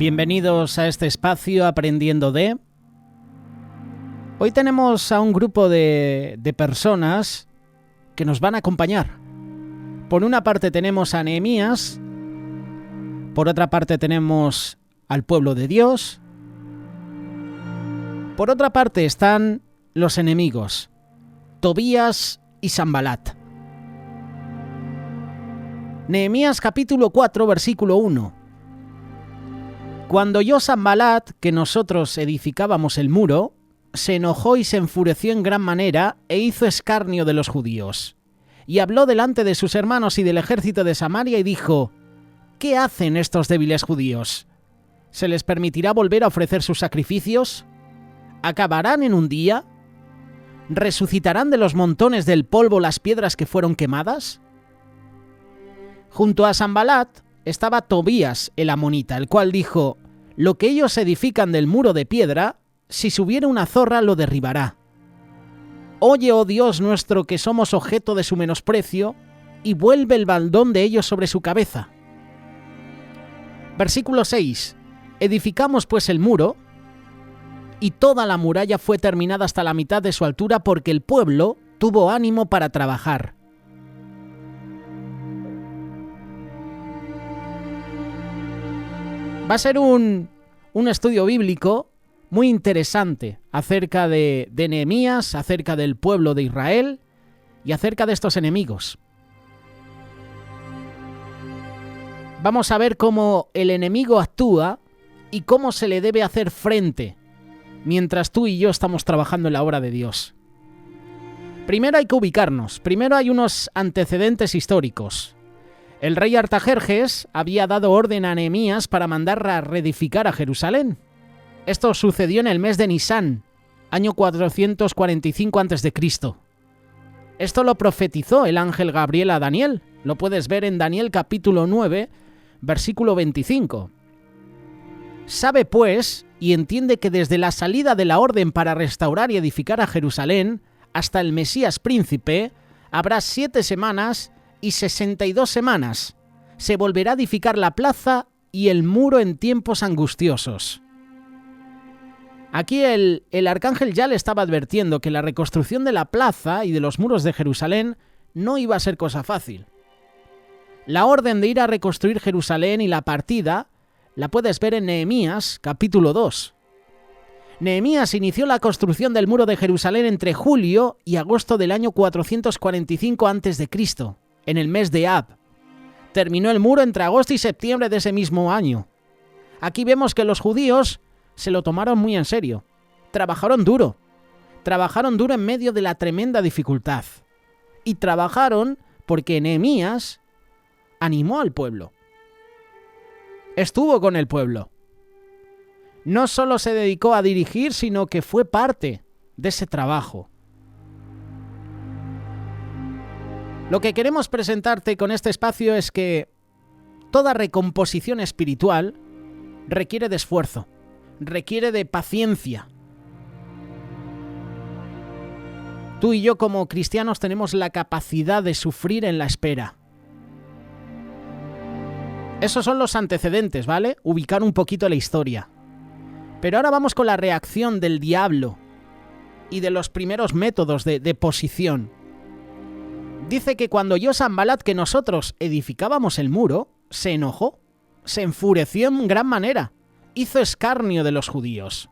Bienvenidos a este espacio Aprendiendo de... Hoy tenemos a un grupo de personas que nos van a acompañar. Por una parte tenemos a Nehemías, por otra parte tenemos al pueblo de Dios, por otra parte están los enemigos, Tobías y Sanbalat. Nehemías capítulo 4, versículo 1. Cuando oyó Sanbalat que nosotros edificábamos el muro, se enojó y se enfureció en gran manera e hizo escarnio de los judíos. Y habló delante de sus hermanos y del ejército de Samaria y dijo: ¿Qué hacen estos débiles judíos? ¿Se les permitirá volver a ofrecer sus sacrificios? ¿Acabarán en un día? ¿Resucitarán de los montones del polvo las piedras que fueron quemadas? Junto a Sanbalat estaba Tobías el amonita, el cual dijo: lo que ellos edifican del muro de piedra, si subiera una zorra lo derribará. Oye, oh Dios nuestro, que somos objeto de su menosprecio, y vuelve el baldón de ellos sobre su cabeza. Versículo 6. Edificamos pues el muro, y toda la muralla fue terminada hasta la mitad de su altura, porque el pueblo tuvo ánimo para trabajar. Va a ser un estudio bíblico muy interesante acerca de Nehemías, acerca del pueblo de Israel y acerca de estos enemigos. Vamos a ver cómo el enemigo actúa y cómo se le debe hacer frente mientras tú y yo estamos trabajando en la obra de Dios. Primero hay que ubicarnos, primero hay unos antecedentes históricos. El rey Artajerjes había dado orden a Nehemías para mandar a reedificar a Jerusalén. Esto sucedió en el mes de Nisán, año 445 a.C. Esto lo profetizó el ángel Gabriel a Daniel. Lo puedes ver en Daniel capítulo 9, versículo 25. Sabe pues y entiende que desde la salida de la orden para restaurar y edificar a Jerusalén hasta el Mesías príncipe habrá 7 semanas y 62 semanas. Se volverá a edificar la plaza y el muro en tiempos angustiosos. Aquí el arcángel ya le estaba advirtiendo que la reconstrucción de la plaza y de los muros de Jerusalén no iba a ser cosa fácil. La orden de ir a reconstruir Jerusalén y la partida la puedes ver en Nehemías capítulo 2. Nehemías inició la construcción del muro de Jerusalén entre julio y agosto del año 445 a.C., en el mes de Ab. Terminó el muro entre agosto y septiembre de ese mismo año. Aquí vemos que los judíos se lo tomaron muy en serio. Trabajaron duro en medio de la tremenda dificultad. Y trabajaron porque Nehemías animó al pueblo. Estuvo con el pueblo. No solo se dedicó a dirigir, sino que fue parte de ese trabajo. Lo que queremos presentarte con este espacio es que toda recomposición espiritual requiere de esfuerzo, requiere de paciencia. Tú y yo como cristianos tenemos la capacidad de sufrir en la espera. Esos son los antecedentes, ¿vale? Ubicar un poquito la historia. Pero ahora vamos con la reacción del diablo y de los primeros métodos de posición. Dice que cuando oyó Sanbalat que nosotros edificábamos el muro, se enojó, se enfureció en gran manera, hizo escarnio de los judíos.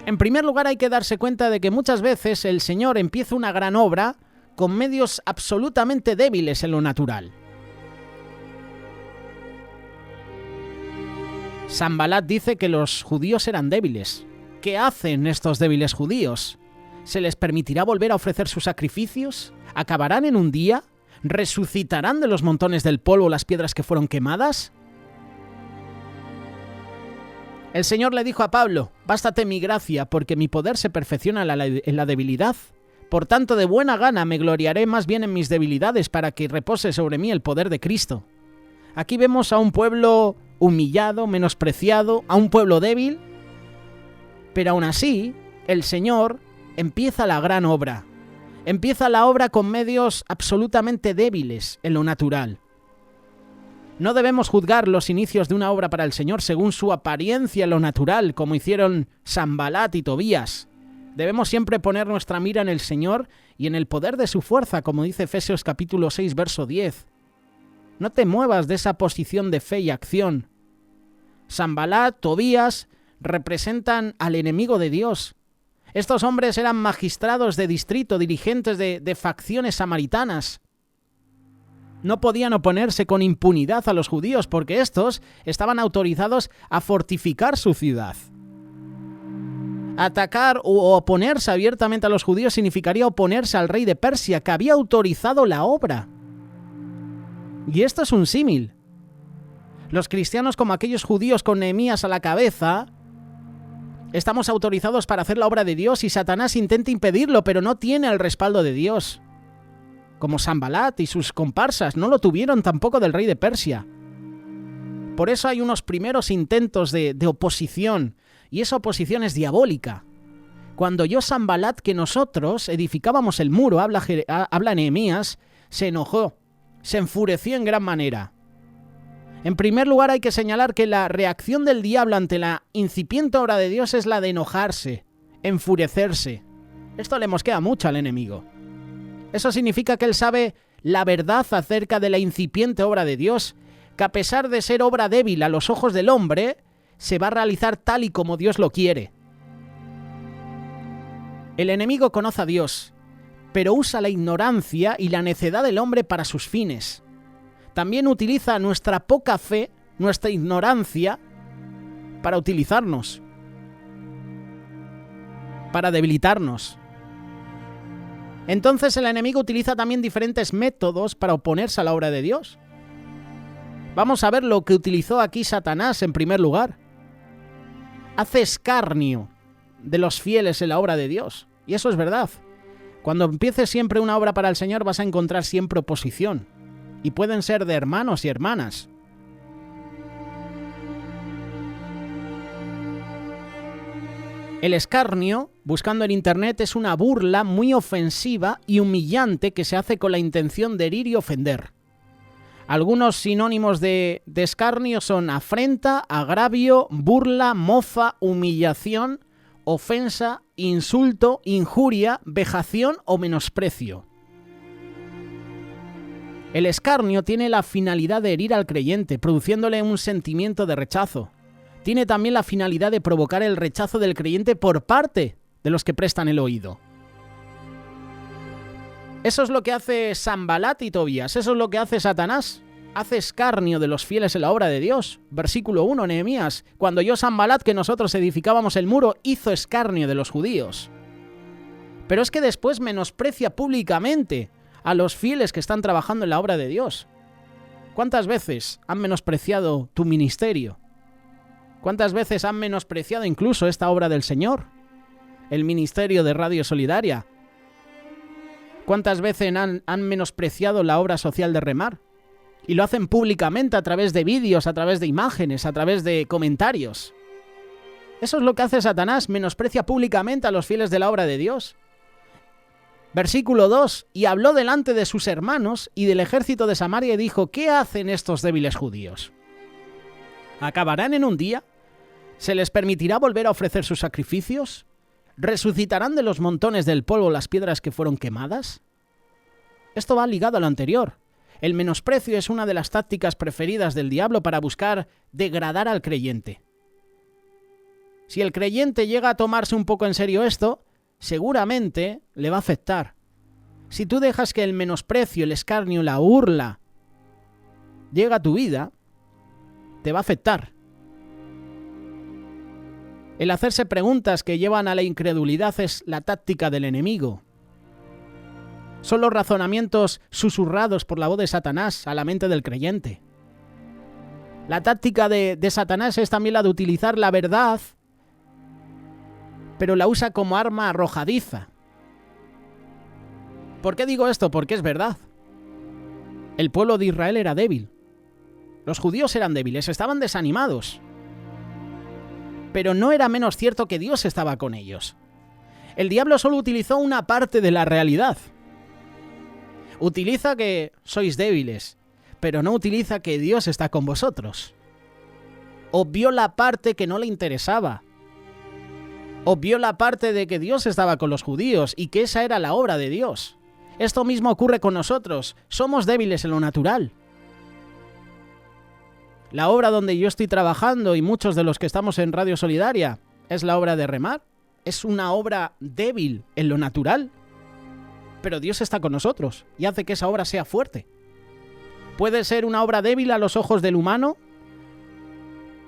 En primer lugar hay que darse cuenta de que muchas veces el Señor empieza una gran obra con medios absolutamente débiles en lo natural. Sanbalat dice que los judíos eran débiles. ¿Qué hacen estos débiles judíos? ¿Se les permitirá volver a ofrecer sus sacrificios? ¿Acabarán en un día? ¿Resucitarán de los montones del polvo las piedras que fueron quemadas? El Señor le dijo a Pablo: bástate mi gracia, porque mi poder se perfecciona en la debilidad. Por tanto, de buena gana me gloriaré más bien en mis debilidades, para que repose sobre mí el poder de Cristo. Aquí vemos a un pueblo humillado, menospreciado, a un pueblo débil, pero aún así, el Señor empieza la gran obra. Empieza la obra con medios absolutamente débiles en lo natural. No debemos juzgar los inicios de una obra para el Señor según su apariencia en lo natural, como hicieron Sanbalat y Tobías. Debemos siempre poner nuestra mira en el Señor y en el poder de su fuerza, como dice Efesios capítulo 6, verso 10. No te muevas de esa posición de fe y acción. Sanbalat, Tobías representan al enemigo de Dios. Estos hombres eran magistrados de distrito, dirigentes de facciones samaritanas. No podían oponerse con impunidad a los judíos porque estos estaban autorizados a fortificar su ciudad. Atacar o oponerse abiertamente a los judíos significaría oponerse al rey de Persia, que había autorizado la obra. Y esto es un símil. Los cristianos, como aquellos judíos con Nehemías a la cabeza, estamos autorizados para hacer la obra de Dios y Satanás intenta impedirlo, pero no tiene el respaldo de Dios. Como Sanbalat y sus comparsas no lo tuvieron tampoco del rey de Persia. Por eso hay unos primeros intentos de oposición, y esa oposición es diabólica. Cuando oyó Sanbalat que nosotros edificábamos el muro, habla Nehemías, se enojó, se enfureció en gran manera. En primer lugar, hay que señalar que la reacción del diablo ante la incipiente obra de Dios es la de enojarse, enfurecerse. Esto le mosquea mucho al enemigo. Eso significa que él sabe la verdad acerca de la incipiente obra de Dios, que a pesar de ser obra débil a los ojos del hombre, se va a realizar tal y como Dios lo quiere. El enemigo conoce a Dios, pero usa la ignorancia y la necedad del hombre para sus fines. También utiliza nuestra poca fe, nuestra ignorancia, para utilizarnos, para debilitarnos. Entonces el enemigo utiliza también diferentes métodos para oponerse a la obra de Dios. Vamos a ver lo que utilizó aquí Satanás en primer lugar. Hace escarnio de los fieles en la obra de Dios. Y eso es verdad. Cuando empieces siempre una obra para el Señor vas a encontrar siempre oposición. Y pueden ser de hermanos y hermanas. El escarnio, buscando en internet, es una burla muy ofensiva y humillante que se hace con la intención de herir y ofender. Algunos sinónimos de escarnio son afrenta, agravio, burla, mofa, humillación, ofensa, insulto, injuria, vejación o menosprecio. El escarnio tiene la finalidad de herir al creyente, produciéndole un sentimiento de rechazo. Tiene también la finalidad de provocar el rechazo del creyente por parte de los que prestan el oído. Eso es lo que hace Sanbalat y Tobías, eso es lo que hace Satanás. Hace escarnio de los fieles en la obra de Dios. Versículo 1, Nehemías. Cuando oyó Sanbalat que nosotros edificábamos el muro, hizo escarnio de los judíos. Pero es que después menosprecia públicamente a los fieles que están trabajando en la obra de Dios. ¿Cuántas veces han menospreciado tu ministerio? ¿Cuántas veces han menospreciado incluso esta obra del Señor? El ministerio de Radio Solidaria. ¿Cuántas veces han menospreciado la obra social de Remar? Y lo hacen públicamente a través de vídeos, a través de imágenes, a través de comentarios. Eso es lo que hace Satanás, menosprecia públicamente a los fieles de la obra de Dios. Versículo 2, y habló delante de sus hermanos y del ejército de Samaria y dijo, ¿qué hacen estos débiles judíos? ¿Acabarán en un día? ¿Se les permitirá volver a ofrecer sus sacrificios? ¿Resucitarán de los montones del polvo las piedras que fueron quemadas? Esto va ligado a lo anterior. El menosprecio es una de las tácticas preferidas del diablo para buscar degradar al creyente. Si el creyente llega a tomarse un poco en serio esto, seguramente le va a afectar. Si tú dejas que el menosprecio, el escarnio, la burla llegue a tu vida, te va a afectar. El hacerse preguntas que llevan a la incredulidad es la táctica del enemigo. Son los razonamientos susurrados por la voz de Satanás a la mente del creyente. La táctica de Satanás es también la de utilizar la verdad, pero la usa como arma arrojadiza. ¿Por qué digo esto? Porque es verdad. El pueblo de Israel era débil. Los judíos eran débiles, estaban desanimados. Pero no era menos cierto que Dios estaba con ellos. El diablo solo utilizó una parte de la realidad. Utiliza que sois débiles, pero no utiliza que Dios está con vosotros. Obvió la parte que no le interesaba. Obvió la parte de que Dios estaba con los judíos y que esa era la obra de Dios. Esto mismo ocurre con nosotros. Somos débiles en lo natural. La obra donde yo estoy trabajando y muchos de los que estamos en Radio Solidaria es la obra de remar. Es una obra débil en lo natural. Pero Dios está con nosotros y hace que esa obra sea fuerte. Puede ser una obra débil a los ojos del humano,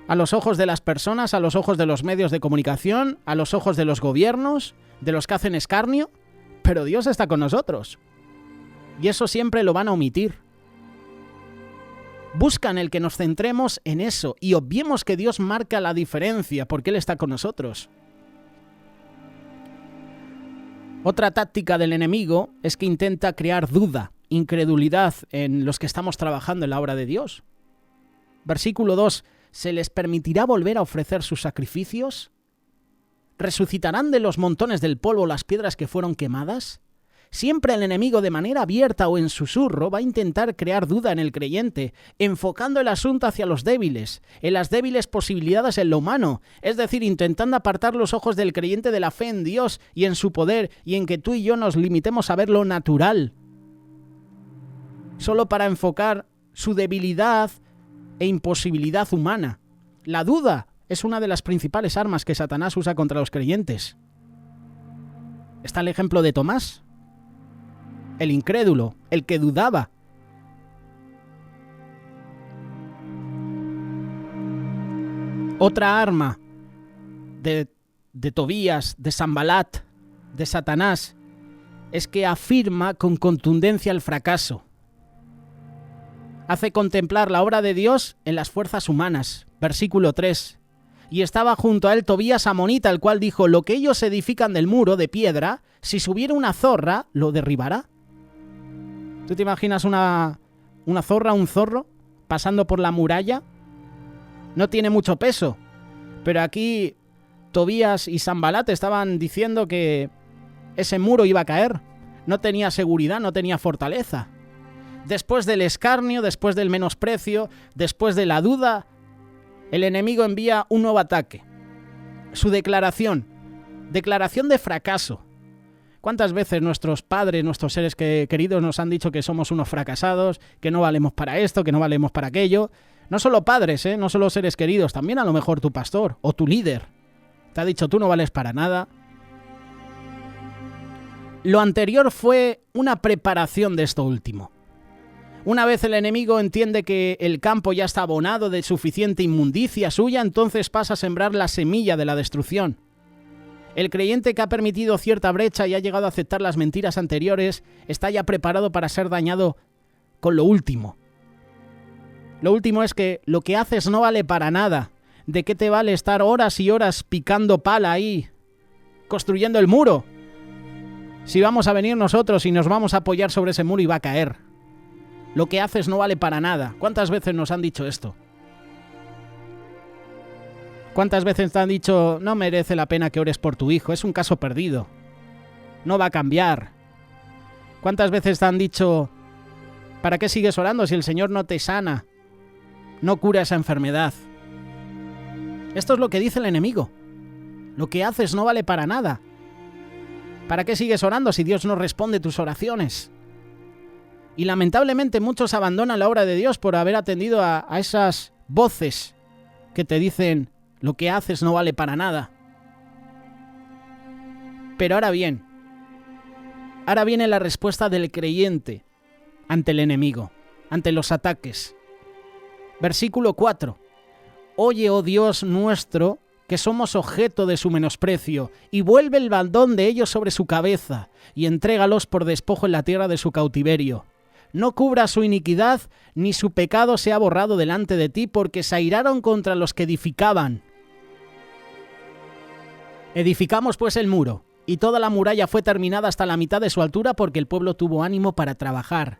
a los ojos de las personas, a los ojos de los medios de comunicación, a los ojos de los gobiernos, de los que hacen escarnio, pero Dios está con nosotros. Y eso siempre lo van a omitir. Buscan el que nos centremos en eso y obviemos que Dios marca la diferencia porque Él está con nosotros. Otra táctica del enemigo es que intenta crear duda, incredulidad en los que estamos trabajando en la obra de Dios. Versículo 2. ¿Se les permitirá volver a ofrecer sus sacrificios? ¿Resucitarán de los montones del polvo las piedras que fueron quemadas? Siempre el enemigo, de manera abierta o en susurro, va a intentar crear duda en el creyente, enfocando el asunto hacia los débiles, en las débiles posibilidades en lo humano, es decir, intentando apartar los ojos del creyente de la fe en Dios y en su poder, y en que tú y yo nos limitemos a ver lo natural, solo para enfocar su debilidad e imposibilidad humana. La duda es una de las principales armas que Satanás usa contra los creyentes. Está el ejemplo de Tomás, el incrédulo, el que dudaba. Otra arma de Tobías, de Sanbalat, de Satanás, es que afirma con contundencia el fracaso. Hace contemplar la obra de Dios en las fuerzas humanas. Versículo 3. Y estaba junto a él Tobías amonita, el cual dijo: lo que ellos edifican del muro de piedra, si subiera una zorra, lo derribará. ¿Tú te imaginas una zorra, un zorro, pasando por la muralla? No tiene mucho peso, pero aquí Tobías y Sanbalat estaban diciendo que ese muro iba a caer. No tenía seguridad, no tenía fortaleza. Después del escarnio, después del menosprecio, después de la duda, el enemigo envía un nuevo ataque. Su declaración de fracaso. ¿Cuántas veces nuestros padres, nuestros seres queridos nos han dicho que somos unos fracasados, que no valemos para esto, que no valemos para aquello? No solo padres, no solo seres queridos, también a lo mejor tu pastor o tu líder. Te ha dicho: tú no vales para nada. Lo anterior fue una preparación de esto último. Una vez el enemigo entiende que el campo ya está abonado de suficiente inmundicia suya, entonces pasa a sembrar la semilla de la destrucción. El creyente que ha permitido cierta brecha y ha llegado a aceptar las mentiras anteriores está ya preparado para ser dañado con lo último. Lo último es que lo que haces no vale para nada. ¿De qué te vale estar horas y horas picando pala ahí, construyendo el muro? Si vamos a venir nosotros y nos vamos a apoyar sobre ese muro y va a caer. Lo que haces no vale para nada. ¿Cuántas veces nos han dicho esto? ¿Cuántas veces te han dicho: no merece la pena que ores por tu hijo, es un caso perdido, no va a cambiar? ¿Cuántas veces te han dicho: ¿para qué sigues orando si el Señor no te sana, no cura esa enfermedad? Esto es lo que dice el enemigo. Lo que haces no vale para nada. ¿Para qué sigues orando si Dios no responde tus oraciones? Y lamentablemente muchos abandonan la obra de Dios por haber atendido a esas voces que te dicen: lo que haces no vale para nada. Pero ahora bien, ahora viene la respuesta del creyente ante el enemigo, ante los ataques. Versículo 4. Oye, oh Dios nuestro, que somos objeto de su menosprecio, y vuelve el baldón de ellos sobre su cabeza, y entrégalos por despojo en la tierra de su cautiverio. No cubra su iniquidad, ni su pecado sea borrado delante de ti, porque se airaron contra los que edificaban. Edificamos pues el muro, y toda la muralla fue terminada hasta la mitad de su altura, porque el pueblo tuvo ánimo para trabajar.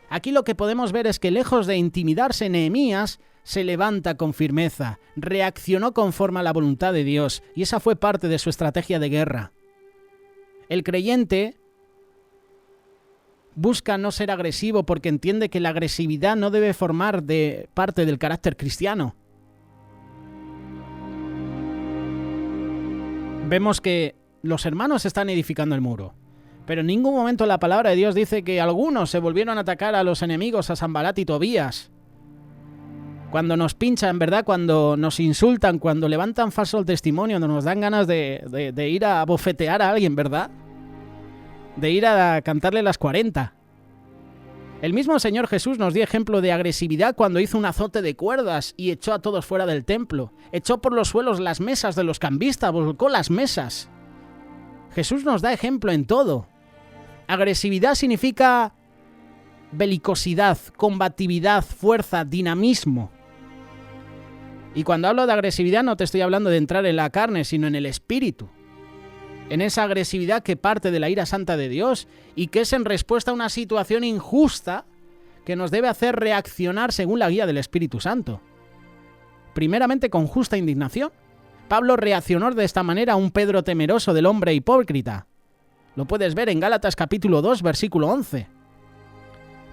Aquí lo que podemos ver es que, lejos de intimidarse, Nehemías se levanta con firmeza, reaccionó conforme a la voluntad de Dios, y esa fue parte de su estrategia de guerra. El creyente busca no ser agresivo porque entiende que la agresividad no debe formar parte del carácter cristiano. Vemos que los hermanos están edificando el muro, pero en ningún momento la palabra de Dios dice que algunos se volvieron a atacar a los enemigos, a Sanbalat y Tobías. Cuando nos pinchan, ¿verdad? Cuando nos insultan, cuando levantan falso testimonio, cuando nos dan ganas de ir a bofetear a alguien, ¿verdad? De ir a cantarle las 40. El mismo Señor Jesús nos dio ejemplo de agresividad cuando hizo un azote de cuerdas y echó a todos fuera del templo. Echó por los suelos las mesas de los cambistas, volcó las mesas. Jesús nos da ejemplo en todo. Agresividad significa belicosidad, combatividad, fuerza, dinamismo. Y cuando hablo de agresividad no te estoy hablando de entrar en la carne, sino en el espíritu. En esa agresividad que parte de la ira santa de Dios y que es en respuesta a una situación injusta que nos debe hacer reaccionar según la guía del Espíritu Santo. Primeramente con justa indignación. Pablo reaccionó de esta manera a un Pedro temeroso del hombre hipócrita. Lo puedes ver en Gálatas capítulo 2, versículo 11.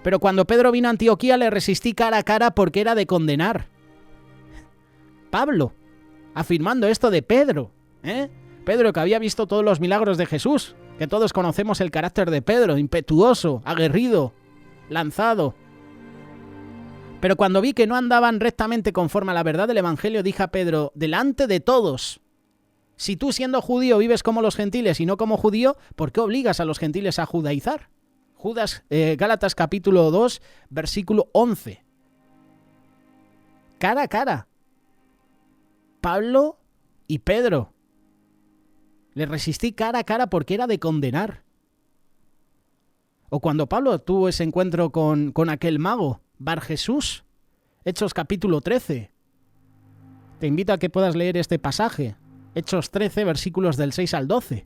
Pero cuando Pedro vino a Antioquía le resistí cara a cara porque era de condenar. Pablo, afirmando esto de Pedro, Pedro que había visto todos los milagros de Jesús, que todos conocemos el carácter de Pedro, impetuoso, aguerrido, lanzado. Pero cuando vi que no andaban rectamente conforme a la verdad del Evangelio, dije a Pedro, delante de todos, si tú siendo judío vives como los gentiles y no como judío, ¿por qué obligas a los gentiles a judaizar? Gálatas capítulo 2, versículo 11. Cara a cara. Pablo y Pedro. Le resistí cara a cara porque era de condenar. O cuando Pablo tuvo ese encuentro con aquel mago, Bar Jesús, Hechos capítulo 13. Te invito a que puedas leer este pasaje, Hechos 13, versículos del 6 al 12.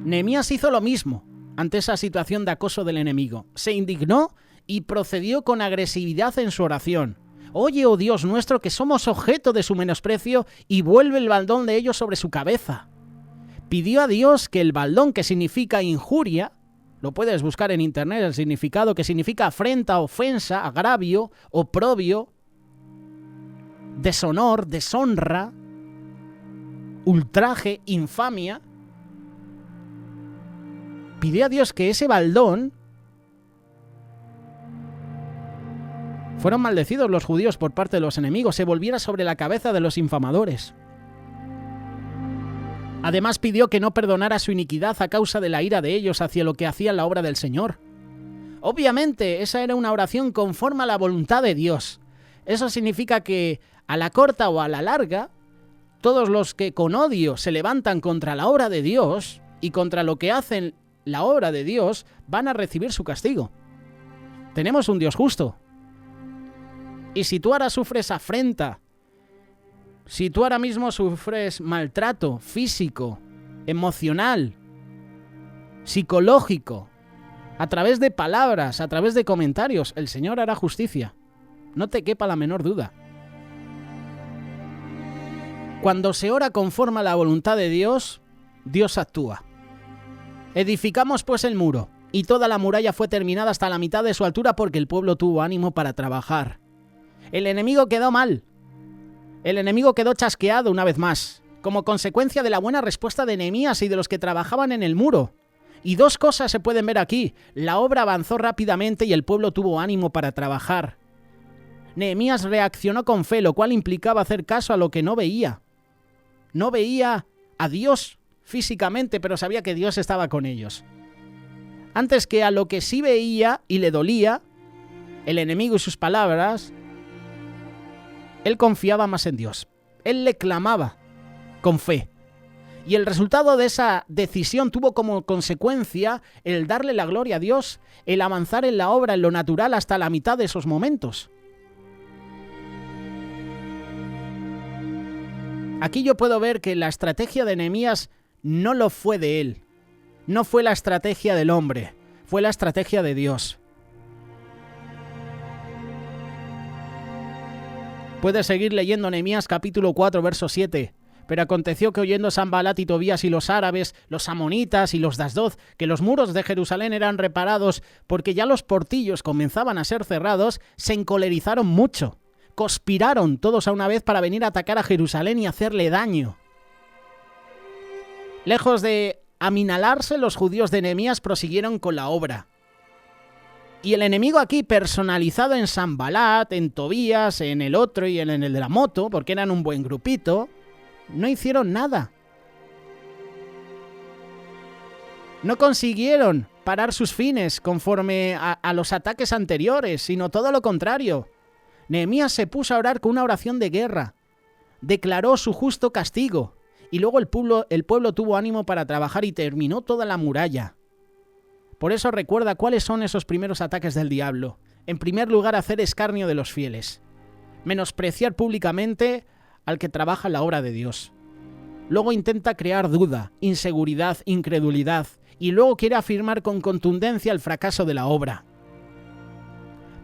Nehemías hizo lo mismo ante esa situación de acoso del enemigo. Se indignó y procedió con agresividad en su oración. Oye, oh Dios nuestro, que somos objeto de su menosprecio y vuelve el baldón de ellos sobre su cabeza. Pidió a Dios que el baldón, que significa injuria, lo puedes buscar en internet, el significado, que significa afrenta, ofensa, agravio, oprobio, deshonor, deshonra, ultraje, infamia. Pidió a Dios que ese baldón... Fueron maldecidos los judíos por parte de los enemigos, se volviera sobre la cabeza de los infamadores. Además pidió que no perdonara su iniquidad a causa de la ira de ellos hacia lo que hacían la obra del Señor. Obviamente, esa era una oración conforme a la voluntad de Dios. Eso significa que, a la corta o a la larga, todos los que con odio se levantan contra la obra de Dios y contra lo que hacen la obra de Dios, van a recibir su castigo. Tenemos un Dios justo. Y si tú ahora sufres afrenta, si tú ahora mismo sufres maltrato físico, emocional, psicológico, a través de palabras, a través de comentarios, el Señor hará justicia. No te quepa la menor duda. Cuando se ora conforme a la voluntad de Dios, Dios actúa. Edificamos pues el muro, y toda la muralla fue terminada hasta la mitad de su altura porque el pueblo tuvo ánimo para trabajar. El enemigo quedó mal. El enemigo quedó chasqueado una vez más, como consecuencia de la buena respuesta de Nehemías y de los que trabajaban en el muro. Y dos cosas se pueden ver aquí. La obra avanzó rápidamente y el pueblo tuvo ánimo para trabajar. Nehemías reaccionó con fe, lo cual implicaba hacer caso a lo que no veía. No veía a Dios físicamente, pero sabía que Dios estaba con ellos. Antes que a lo que sí veía y le dolía, el enemigo y sus palabras, él confiaba más en Dios. Él le clamaba con fe. Y el resultado de esa decisión tuvo como consecuencia el darle la gloria a Dios, el avanzar en la obra, en lo natural, hasta la mitad de esos momentos. Aquí yo puedo ver que la estrategia de Nehemías no lo fue de él. No fue la estrategia del hombre, fue la estrategia de Dios. Puedes seguir leyendo Nehemías capítulo 4, verso 7. Pero aconteció que oyendo Sanbalat y Tobías y los árabes, los amonitas y los de Asdod, que los muros de Jerusalén eran reparados porque ya los portillos comenzaban a ser cerrados, se encolerizaron mucho. Conspiraron todos a una vez para venir a atacar a Jerusalén y hacerle daño. Lejos de aminalarse, los judíos de Nehemías prosiguieron con la obra. Y el enemigo aquí, personalizado en Sanbalat, en Tobías, en el otro y en el de la moto, porque eran un buen grupito, no hicieron nada. No consiguieron parar sus fines conforme a los ataques anteriores, sino todo lo contrario. Nehemías se puso a orar con una oración de guerra. Declaró su justo castigo. Y luego el pueblo tuvo ánimo para trabajar y terminó toda la muralla. Por eso recuerda cuáles son esos primeros ataques del diablo. En primer lugar, hacer escarnio de los fieles. Menospreciar públicamente al que trabaja en la obra de Dios. Luego intenta crear duda, inseguridad, incredulidad. Y luego quiere afirmar con contundencia el fracaso de la obra.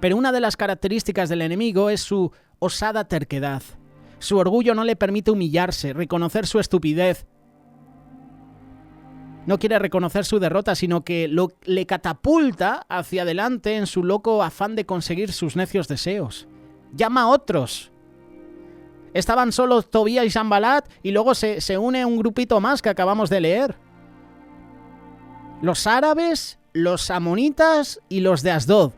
Pero una de las características del enemigo es su osada terquedad. Su orgullo no le permite humillarse, reconocer su estupidez. No quiere reconocer su derrota, sino que le catapulta hacia adelante en su loco afán de conseguir sus necios deseos. Llama a otros. Estaban solo Tobías y Sanbalat y luego se une un grupito más que acabamos de leer. Los árabes, los amonitas y los de Asdod.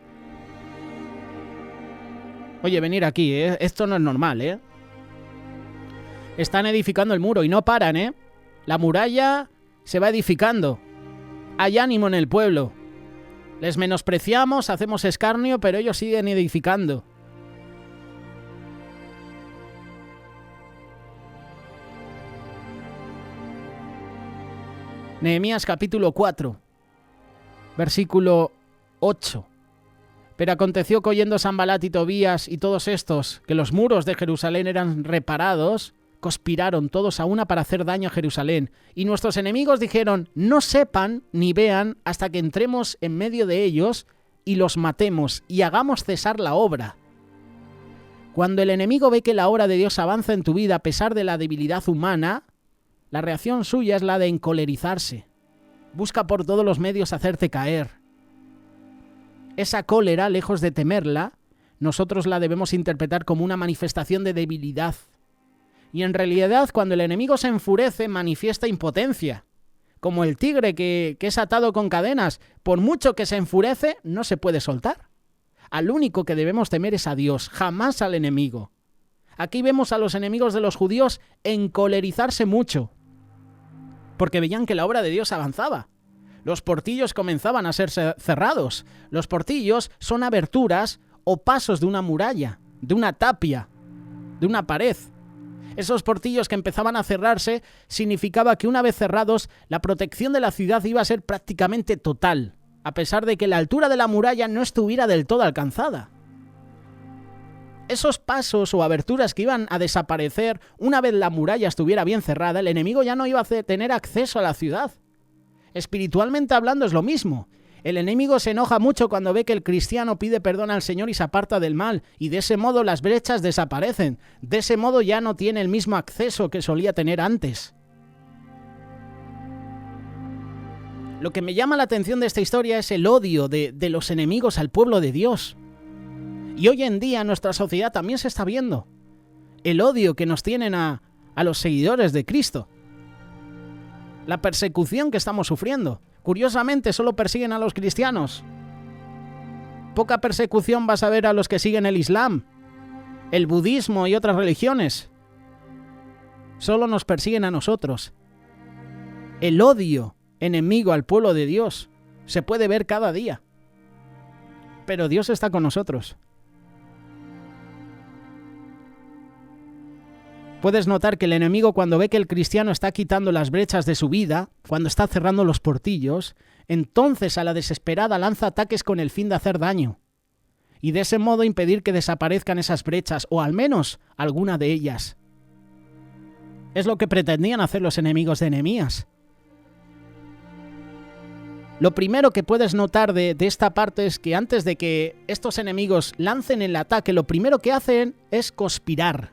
Oye, venir aquí, ¿eh? Esto no es normal, ¿eh? Están edificando el muro y no paran, ¿eh? La muralla se va edificando. Hay ánimo en el pueblo. Les menospreciamos, hacemos escarnio, pero ellos siguen edificando. Nehemías capítulo 4, versículo 8. Pero aconteció que oyendo Sanbalat y Tobías y todos estos, que los muros de Jerusalén eran reparados, conspiraron todos a una para hacer daño a Jerusalén. Y nuestros enemigos dijeron, no sepan ni vean hasta que entremos en medio de ellos y los matemos y hagamos cesar la obra. Cuando el enemigo ve que la obra de Dios avanza en tu vida a pesar de la debilidad humana, la reacción suya es la de encolerizarse. Busca por todos los medios hacerte caer. Esa cólera, lejos de temerla, nosotros la debemos interpretar como una manifestación de debilidad. Y en realidad, cuando el enemigo se enfurece, manifiesta impotencia. Como el tigre que es atado con cadenas, por mucho que se enfurece, no se puede soltar. Al único que debemos temer es a Dios, jamás al enemigo. Aquí vemos a los enemigos de los judíos encolerizarse mucho, porque veían que la obra de Dios avanzaba. Los portillos comenzaban a ser cerrados. Los portillos son aberturas o pasos de una muralla, de una tapia, de una pared. Esos portillos que empezaban a cerrarse significaba que una vez cerrados, la protección de la ciudad iba a ser prácticamente total, a pesar de que la altura de la muralla no estuviera del todo alcanzada. Esos pasos o aberturas que iban a desaparecer una vez la muralla estuviera bien cerrada, el enemigo ya no iba a tener acceso a la ciudad. Espiritualmente hablando es lo mismo. El enemigo se enoja mucho cuando ve que el cristiano pide perdón al Señor y se aparta del mal, y de ese modo las brechas desaparecen. De ese modo ya no tiene el mismo acceso que solía tener antes. Lo que me llama la atención de esta historia es el odio de los enemigos al pueblo de Dios. Y hoy en día en nuestra sociedad también se está viendo el odio que nos tienen a los seguidores de Cristo. La persecución que estamos sufriendo. Curiosamente, solo persiguen a los cristianos. Poca persecución vas a ver a los que siguen el Islam, el budismo y otras religiones. Solo nos persiguen a nosotros. El odio enemigo al pueblo de Dios se puede ver cada día. Pero Dios está con nosotros. Puedes notar que el enemigo, cuando ve que el cristiano está quitando las brechas de su vida, cuando está cerrando los portillos, entonces a la desesperada lanza ataques con el fin de hacer daño. Y de ese modo impedir que desaparezcan esas brechas, o al menos alguna de ellas. Es lo que pretendían hacer los enemigos de Nehemías. Lo primero que puedes notar de esta parte es que antes de que estos enemigos lancen el ataque, lo primero que hacen es conspirar.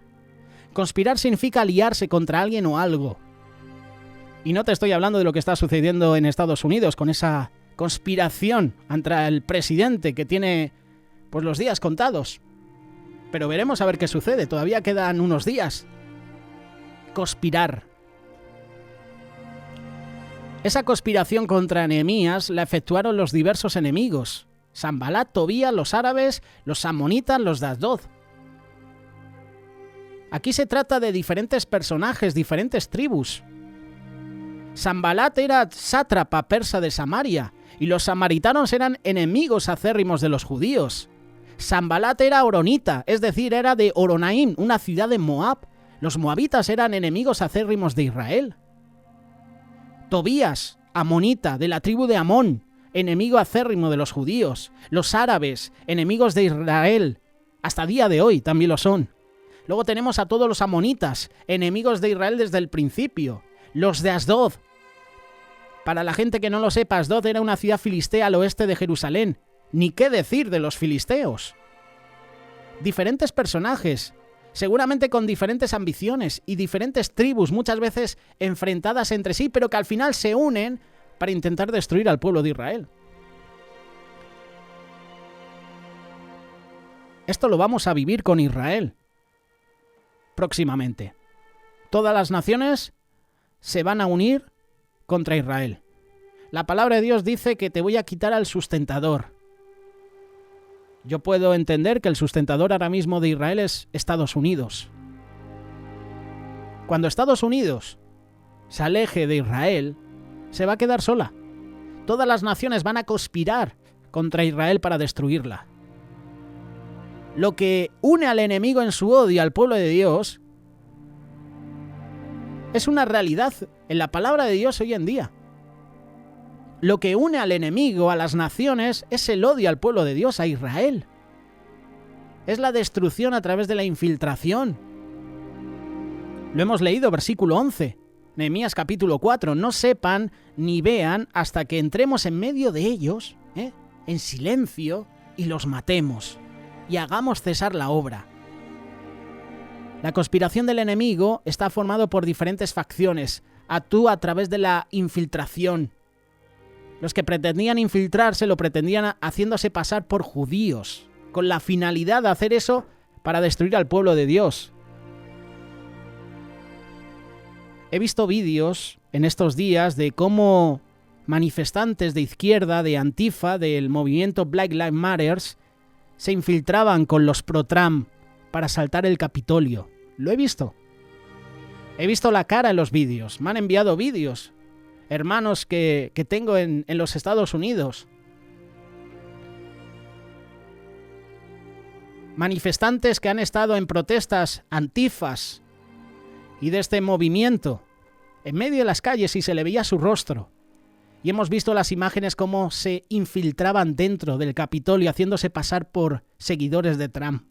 Conspirar significa aliarse contra alguien o algo. Y no te estoy hablando de lo que está sucediendo en Estados Unidos con esa conspiración contra el presidente que tiene pues los días contados. Pero veremos a ver qué sucede, todavía quedan unos días. Conspirar. Esa conspiración contra Nehemías la efectuaron los diversos enemigos: Sanbalat, Tobías, los árabes, los amonitas, los de Asdod. Aquí se trata de diferentes personajes, diferentes tribus. Sanbalat era sátrapa persa de Samaria y los samaritanos eran enemigos acérrimos de los judíos. Sanbalat era oronita, es decir, era de Horonaim, una ciudad de Moab. Los moabitas eran enemigos acérrimos de Israel. Tobías, amonita, de la tribu de Amón, enemigo acérrimo de los judíos. Los árabes, enemigos de Israel. Hasta día de hoy también lo son. Luego tenemos a todos los amonitas, enemigos de Israel desde el principio. Los de Asdod. Para la gente que no lo sepa, Asdod era una ciudad filistea al oeste de Jerusalén. Ni qué decir de los filisteos. Diferentes personajes, seguramente con diferentes ambiciones y diferentes tribus, muchas veces enfrentadas entre sí, pero que al final se unen para intentar destruir al pueblo de Israel. Esto lo vamos a vivir con Israel próximamente. Todas las naciones se van a unir contra Israel. La palabra de Dios dice que te voy a quitar al sustentador. Yo puedo entender que el sustentador ahora mismo de Israel es Estados Unidos. Cuando Estados Unidos se aleje de Israel, se va a quedar sola. Todas las naciones van a conspirar contra Israel para destruirla. Lo que une al enemigo en su odio al pueblo de Dios es una realidad en la palabra de Dios hoy en día. Lo que une al enemigo, a las naciones, es el odio al pueblo de Dios, a Israel. Es la destrucción a través de la infiltración. Lo hemos leído, versículo 11, Nehemías capítulo 4. No sepan ni vean hasta que entremos en medio de ellos, en silencio, y los matemos, y hagamos cesar la obra. La conspiración del enemigo está formado por diferentes facciones. Actúa a través de la infiltración. Los que pretendían infiltrarse lo pretendían haciéndose pasar por judíos, con la finalidad de hacer eso para destruir al pueblo de Dios. He visto vídeos en estos días de cómo manifestantes de izquierda, de Antifa, del movimiento Black Lives Matter, se infiltraban con los pro-Trump para asaltar el Capitolio. Lo he visto. He visto la cara en los vídeos. Me han enviado vídeos. Hermanos que tengo en los Estados Unidos. Manifestantes que han estado en protestas antifas y de este movimiento en medio de las calles y se le veía su rostro. Y hemos visto las imágenes cómo se infiltraban dentro del Capitolio haciéndose pasar por seguidores de Trump.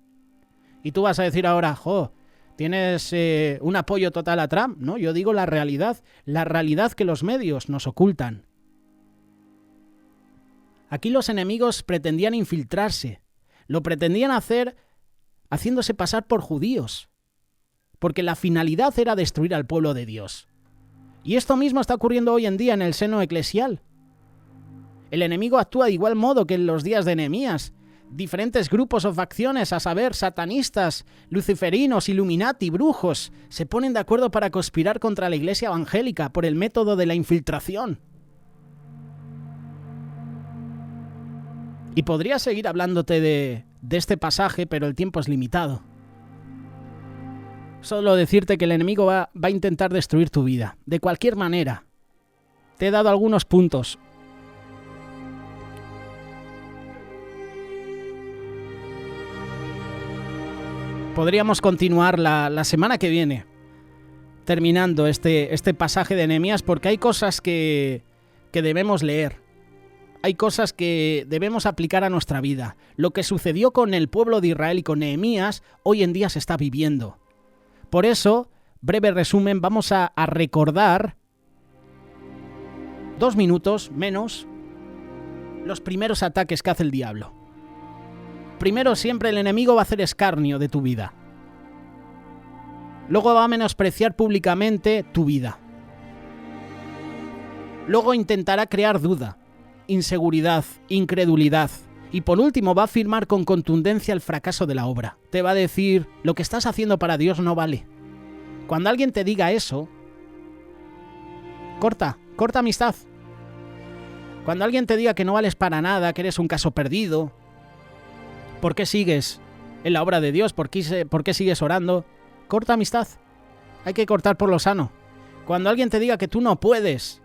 Y tú vas a decir ahora, ¿tienes un apoyo total a Trump? No, yo digo la realidad que los medios nos ocultan. Aquí los enemigos pretendían infiltrarse, lo pretendían hacer haciéndose pasar por judíos, porque la finalidad era destruir al pueblo de Dios. Y esto mismo está ocurriendo hoy en día en el seno eclesial. El enemigo actúa de igual modo que en los días de Nehemías. Diferentes grupos o facciones, a saber, satanistas, luciferinos, illuminati, brujos, se ponen de acuerdo para conspirar contra la iglesia evangélica por el método de la infiltración. Y podría seguir hablándote de este pasaje, pero el tiempo es limitado. Solo decirte que el enemigo va a intentar destruir tu vida, de cualquier manera. Te he dado algunos puntos. Podríamos continuar la semana que viene, terminando este pasaje de Nehemías, porque hay cosas que debemos leer. Hay cosas que debemos aplicar a nuestra vida. Lo que sucedió con el pueblo de Israel y con Nehemías, hoy en día se está viviendo. Por eso, breve resumen, vamos a recordar 2 minutos menos los primeros ataques que hace el diablo. Primero, siempre el enemigo va a hacer escarnio de tu vida. Luego va a menospreciar públicamente tu vida. Luego intentará crear duda, inseguridad, incredulidad. Y por último va a afirmar con contundencia el fracaso de la obra. Te va a decir, lo que estás haciendo para Dios no vale. Cuando alguien te diga eso, corta amistad. Cuando alguien te diga que no vales para nada, que eres un caso perdido, ¿por qué sigues en la obra de Dios? ¿Por qué sigues orando? Corta amistad. Hay que cortar por lo sano. Cuando alguien te diga que tú no puedes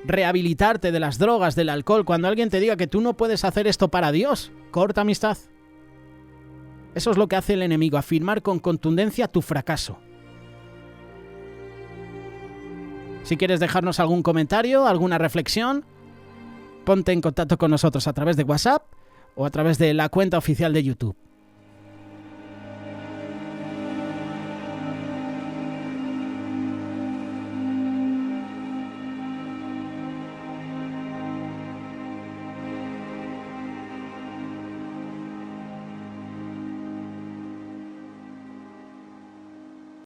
rehabilitarte de las drogas, del alcohol, cuando alguien te diga que tú no puedes hacer esto para Dios, corta amistad. Eso es lo que hace el enemigo, afirmar con contundencia tu fracaso. Si quieres dejarnos algún comentario, alguna reflexión, ponte en contacto con nosotros a través de WhatsApp o a través de la cuenta oficial de YouTube.